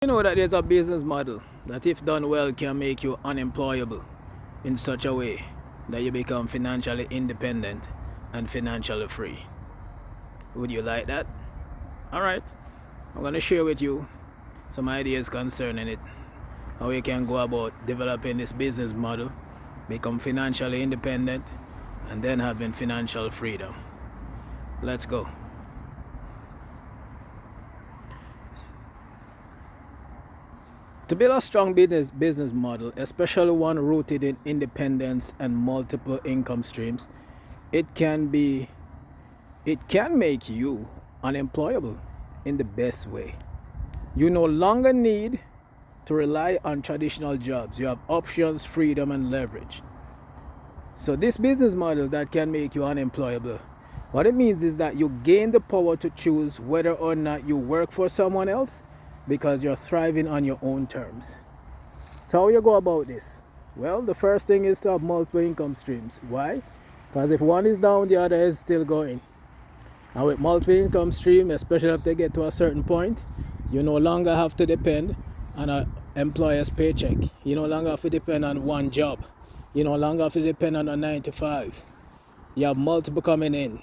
You know that there's a business model that, if done well, can make you unemployable in such a way that you become financially independent and financially free. Would you like that? Alright, I'm going to share with you some ideas concerning it. How you can go about developing this business model, become financially independent, and then having financial freedom. Let's go. To build a strong business model, especially one rooted in independence and multiple income streams, it can make you unemployable in the best way. You no longer need to rely on traditional jobs. You have options, freedom, and leverage. So this business model that can make you unemployable, what it means is that you gain the power to choose whether or not you work for someone else, because you're thriving on your own terms. So how you go about this? Well, the first thing is to have multiple income streams. Why? Because if one is down, the other is still going. And with multiple income stream, especially if they get to a certain point, you no longer have to depend on an employer's paycheck. You no longer have to depend on one job. You no longer have to depend on a 9 to 5. You have multiple coming in.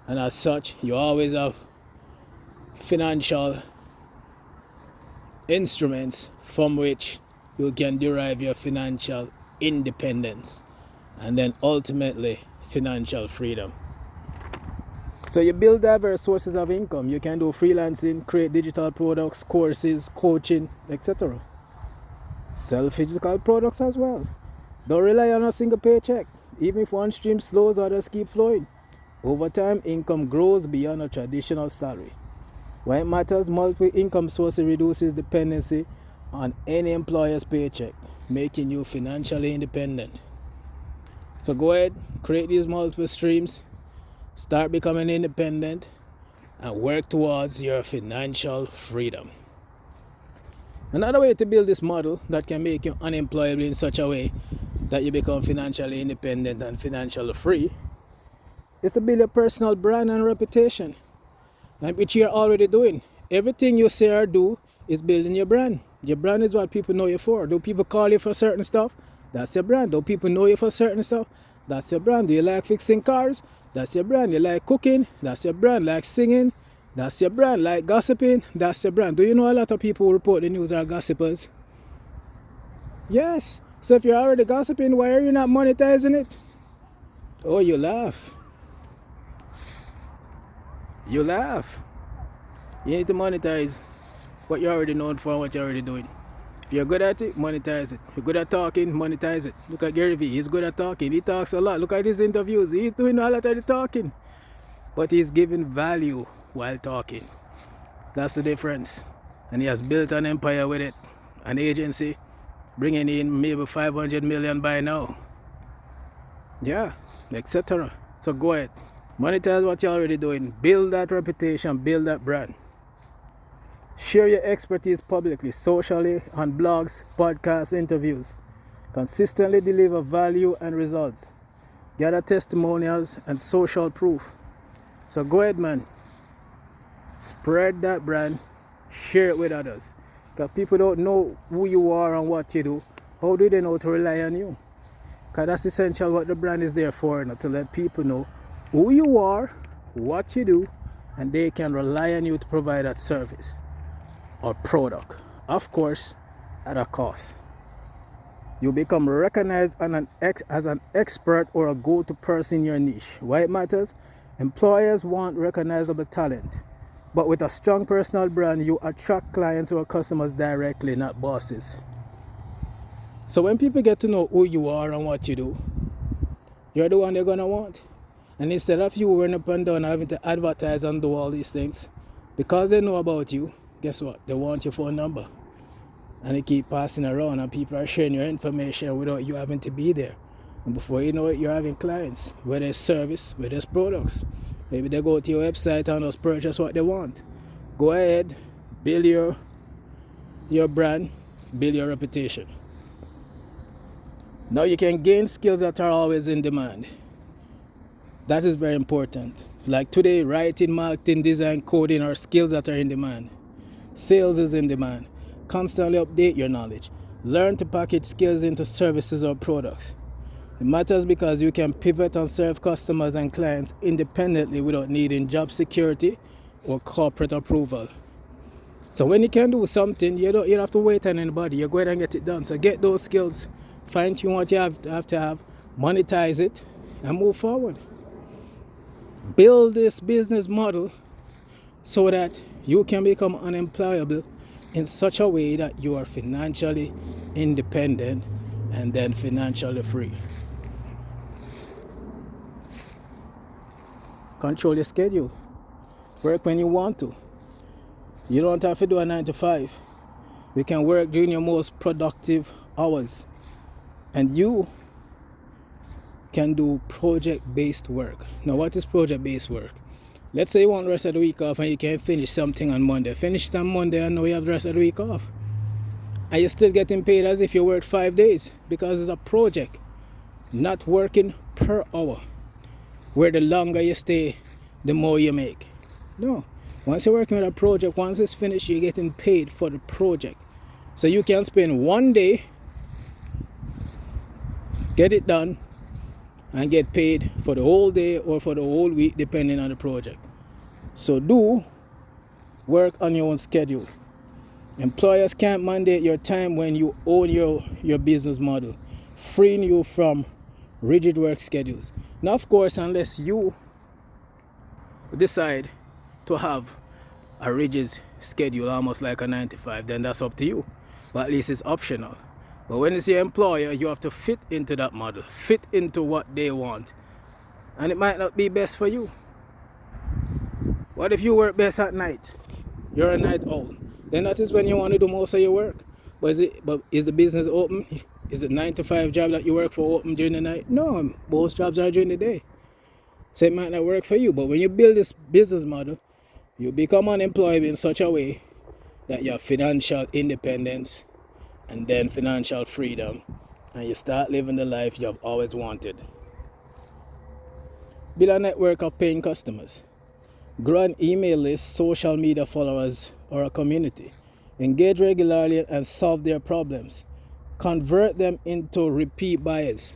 And as such, you always have financial instruments from which you can derive your financial independence and then ultimately financial freedom. So you build diverse sources of income. You can do freelancing, create digital products, courses, coaching, etc. Sell physical products as well. Don't rely on a single paycheck. Even if one stream slows, others keep flowing. Over time, income grows beyond a traditional salary. Why it matters, multiple income sources reduces dependency on any employer's paycheck, making you financially independent. So go ahead, create these multiple streams, start becoming independent, and work towards your financial freedom. Another way to build this model that can make you unemployable in such a way that you become financially independent and financially free is to build a personal brand and reputation, which you're already doing. Everything you say or do is building your brand. Your brand is what people know you for. Do people call you for certain stuff? That's your brand. Do people know you for certain stuff? That's your brand. Do you like fixing cars? That's your brand. You like cooking? That's your brand. Like singing? That's your brand. Like gossiping? That's your brand. Do you know a lot of people who report the news are gossipers? Yes. So if you're already gossiping, why are you not monetizing it? Oh, you laugh. You laugh. You need to monetize what you're already known for and what you're already doing. If you're good at it, monetize it. If you're good at talking, monetize it. Look at Gary Vee. He's good at talking. He talks a lot. Look at his interviews. He's doing a lot of the talking. But he's giving value while talking. That's the difference. And he has built an empire with it. An agency bringing in maybe 500 million by now. Yeah, etc. So go ahead. Monetize what you're already doing. Build that reputation. Build that brand. Share your expertise publicly, socially, on blogs, podcasts, interviews. Consistently deliver value and results. Gather testimonials and social proof. So go ahead, man. Spread that brand. Share it with others. Because people don't know who you are and what you do. How do they know to rely on you? Because that's essential what the brand is there for, not to let people know who you are, what you do, and they can rely on you to provide that service or product, of course, at a cost. You become recognized as an expert or a go-to person in your niche. Why it matters? Employers want recognizable talent, but with a strong personal brand, you attract clients or customers directly, not bosses. So when people get to know who you are and what you do, you're the one they're gonna want. And instead of you running up and down having to advertise and do all these things, because they know about you, guess what? They want your phone number. And they keep passing around and people are sharing your information without you having to be there. And before you know it, you're having clients, whether it's service, whether it's products. Maybe they go to your website and just purchase what they want. Go ahead, build your brand, build your reputation. Now you can gain skills that are always in demand. That is very important. Like today, writing, marketing, design, coding are skills that are in demand. Sales is in demand. Constantly update your knowledge. Learn to package skills into services or products. It matters because you can pivot and serve customers and clients independently without needing job security or corporate approval. So when you can do something, you don't have to wait on anybody. You go ahead and get it done. So get those skills, fine tune what you have to have, monetize it, and move forward. Build this business model so that you can become unemployable in such a way that you are financially independent and then financially free. Control your schedule. Work when you want to. You don't have to do a 9 to 5. You can work during your most productive hours. And you can do project-based work. Now, what is project-based work? Let's say you want the rest of the week off and you can finish something on Monday. Finish it on Monday and now you have the rest of the week off. And you're still getting paid as if you worked 5 days because it's a project, not working per hour, where the longer you stay, the more you make. No. Once you're working with a project, once it's finished, you're getting paid for the project. So you can spend one day, get it done, and get paid for the whole day or for the whole week, depending on the project. So do work on your own schedule. Employers can't mandate your time when you own your business model, freeing you from rigid work schedules. Now, of course, unless you decide to have a rigid schedule, almost like a 9 to 5, then that's up to you. But at least it's optional. But when it's your employer, you have to fit into that model, fit into what they want. And it might not be best for you. What if you work best at night? You're a night owl. Then that is when you want to do most of your work. But is the business open? Is it 9 to 5 job that you work for open during the night? No, most jobs are during the day. So it might not work for you. But when you build this business model, you become unemployable in such a way that you have financial independence and then financial freedom, and you start living the life you have always wanted. Build a network of paying customers. Grow an email list, social media followers, or a community. Engage regularly and solve their problems. Convert them into repeat buyers.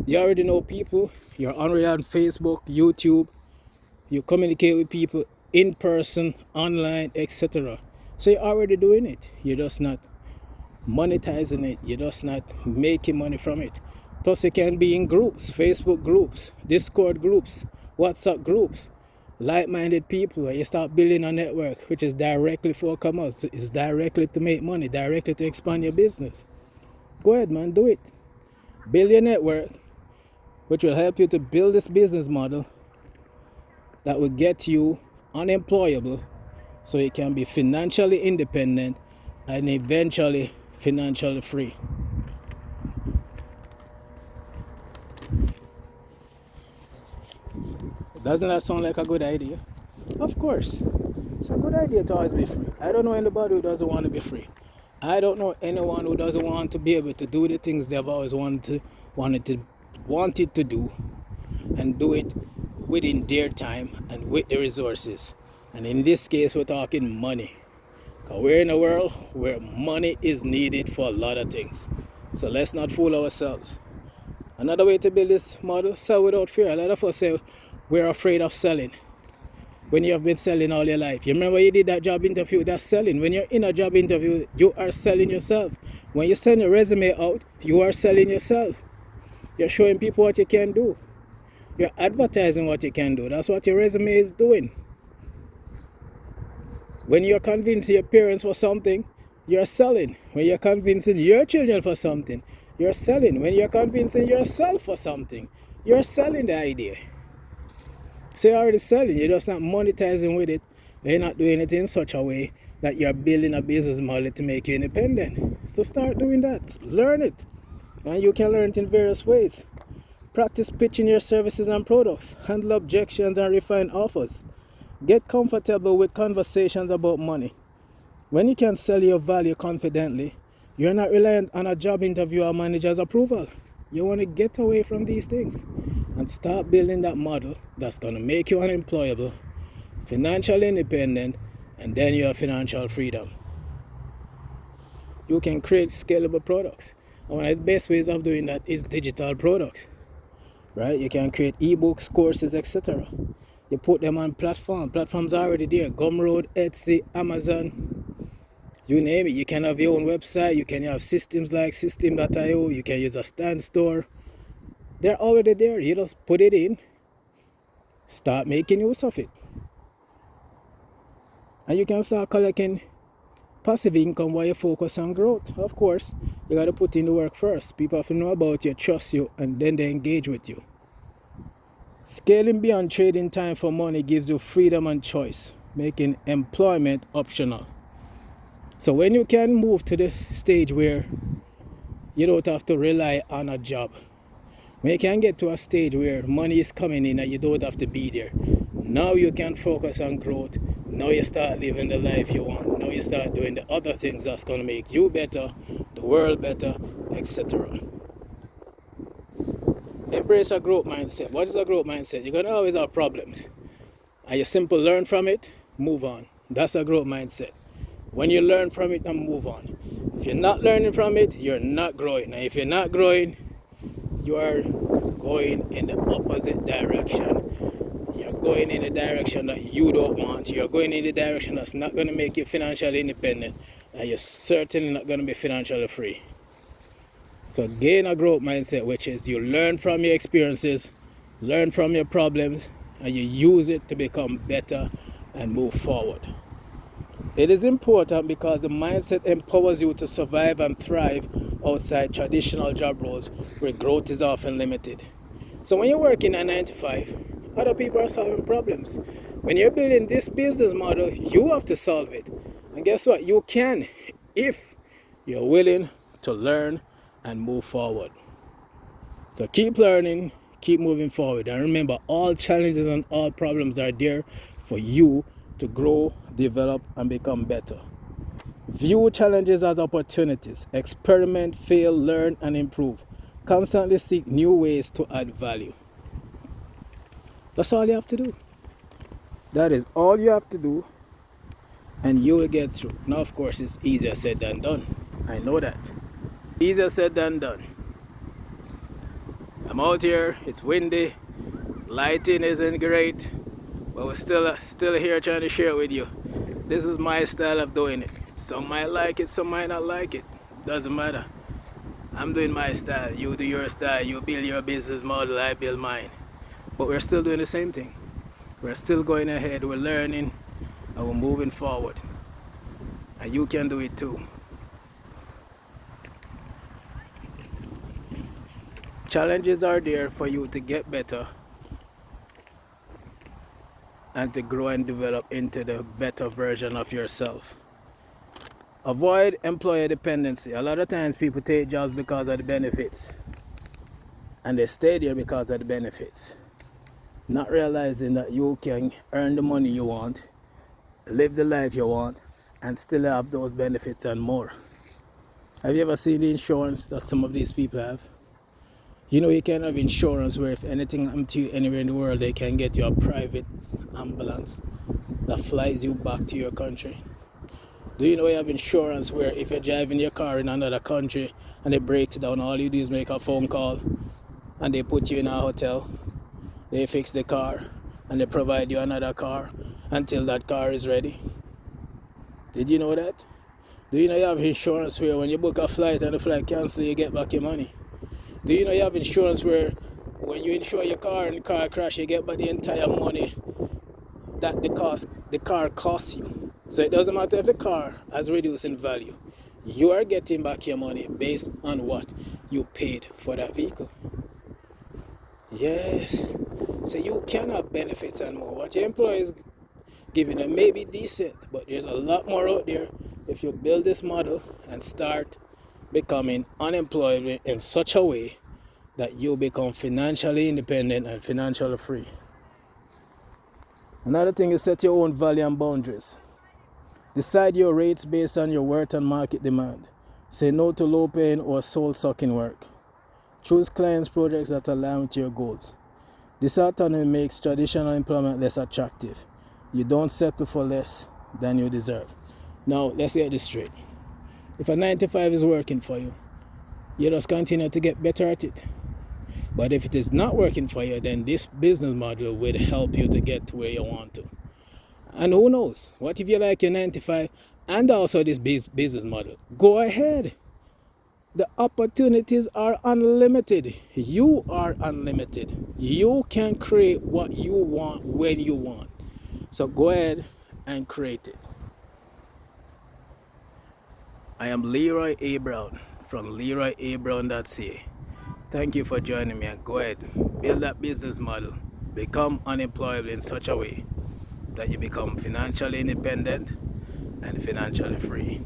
You already know people. You're already on Facebook, YouTube. You communicate with people in person, online, etc. So you're already doing it. You're just not monetizing it. You're just not making money from it. Plus, you can be in groups, Facebook groups, Discord groups, WhatsApp groups, like-minded people, and you start building a network which is directly for commerce. It's directly to make money, directly to expand your business. Go ahead, man, do it. Build your network, which will help you to build this business model that will get you unemployable so you can be financially independent and eventually financially free. Doesn't that sound like a good idea? Of course. It's a good idea to always be free. I don't know anybody who doesn't want to be free. I don't know anyone who doesn't want to be able to do the things they've always wanted to do, and do it within their time and with the resources. And in this case, we're talking money. Because we're in a world where money is needed for a lot of things. So let's not fool ourselves. Another way to build this model, sell without fear. A lot of us say we're afraid of selling. When you have been selling all your life. You remember you did that job interview, that's selling. When you're in a job interview, you are selling yourself. When you send your resume out, you are selling yourself. You're showing people what you can do. You're advertising what you can do. That's what your resume is doing. When you're convincing your parents for something, you're selling. When you're convincing your children for something, you're selling. When you're convincing yourself for something, you're selling the idea. So you're already selling, you're just not monetizing with it. You're not doing it in such a way that you're building a business model to make you independent. So start doing that. Learn it. And you can learn it in various ways. Practice pitching your services and products. Handle objections and refine offers. Get comfortable with conversations about money. When you can sell your value confidently, you're not reliant on a job interview or manager's approval. You want to get away from these things and start building that model that's going to make you unemployable, financially independent, and then you have financial freedom. you can create scalable products. And one of the best ways of doing that is digital products, right? You can create ebooks, courses, etc. You put them on platforms are already there: Gumroad, Etsy, Amazon, you name it. You can have your own website. You can have systems like system.io. You can use a stand store. They're already there. You just put it in, start making use of it, and you can start collecting passive income while you focus on growth. Of course, you got to put in the work first. People have to know about you, trust you, and then they engage with you. Scaling beyond trading time for money gives you freedom and choice, making employment optional. So when you can move to the stage where you don't have to rely on a job, when you can get to a stage where money is coming in and you don't have to be there, now you can focus on growth. Now you start living the life you want. Now you start doing the other things that's going to make you better, the world better, etc. Embrace a growth mindset. What is a growth mindset? You're going to always have problems. And you simply learn from it, move on. That's a growth mindset. When you learn from it and move on. If you're not learning from it, you're not growing. And if you're not growing, you are going in the opposite direction. You're going in the direction that you don't want. You're going in the direction that's not going to make you financially independent. And you're certainly not going to be financially free. So gain a growth mindset, which is you learn from your experiences, learn from your problems, and you use it to become better and move forward. It is important because the mindset empowers you to survive and thrive outside traditional job roles where growth is often limited. So when you're working at 9 to 5, other people are solving problems. When you're building this business model, you have to solve it. And guess what? You can if you're willing to learn and move forward. So keep learning, keep moving forward. And remember, all challenges and all problems are there for you to grow, develop, and become better. View challenges as opportunities. Experiment, fail, learn, and improve. Constantly seek new ways to add value. That's all you have to do. That is all you have to do, and you will get through. Now, of course, it's easier said than done. I know that. Easier said than done. I'm out here, it's windy, lighting isn't great, but we're still here trying to share it with you. This is my style of doing it. Some might like it, some might not like it. Doesn't matter. I'm doing my style, you do your style, you build your business model, I build mine. But we're still doing the same thing. We're still going ahead, we're learning, and we're moving forward. And you can do it too. Challenges are there for you to get better and to grow and develop into the better version of yourself. Avoid employer dependency. A lot of times people take jobs because of the benefits, and they stay there because of the benefits, not realizing that you can earn the money you want, live the life you want, and still have those benefits and more. Have you ever seen the insurance that some of these people have? You know, you can have insurance where if anything happens to you anywhere in the world, they can get you a private ambulance that flies you back to your country. Do you know you have insurance where if you're driving your car in another country and it breaks down, all you do is make a phone call and they put you in a hotel, they fix the car and they provide you another car until that car is ready? Did you know that? Do you know you have insurance where when you book a flight and the flight cancels, you get back your money? Do you know you have insurance where when you insure your car and the car crash, you get back the entire money that the car costs you? So it doesn't matter if the car has reduced in value. You are getting back your money based on what you paid for that vehicle. Yes. So you can have benefits and more. What your employer is giving them may be decent, but there's a lot more out there if you build this model and start becoming unemployed in such a way that you become financially independent and financially free. Another thing is set your own value and boundaries. Decide your rates based on your worth and market demand. Say no to low paying or soul sucking work. Choose clients' projects that align with your goals. This autonomy makes traditional employment less attractive. You don't settle for less than you deserve. Now, let's get this straight. If a 9 to 5 is working for you, you just continue to get better at it. But if it is not working for you, then this business model will help you to get to where you want to. And who knows? What if you like your 9 to 5 and also this business model? Go ahead. The opportunities are unlimited. You are unlimited. You can create what you want when you want. So go ahead and create it. I am Leroy A. Brown from leroyabrown.ca. Thank you for joining me, and go ahead, build that business model. Become unemployable in such a way that you become financially independent and financially free.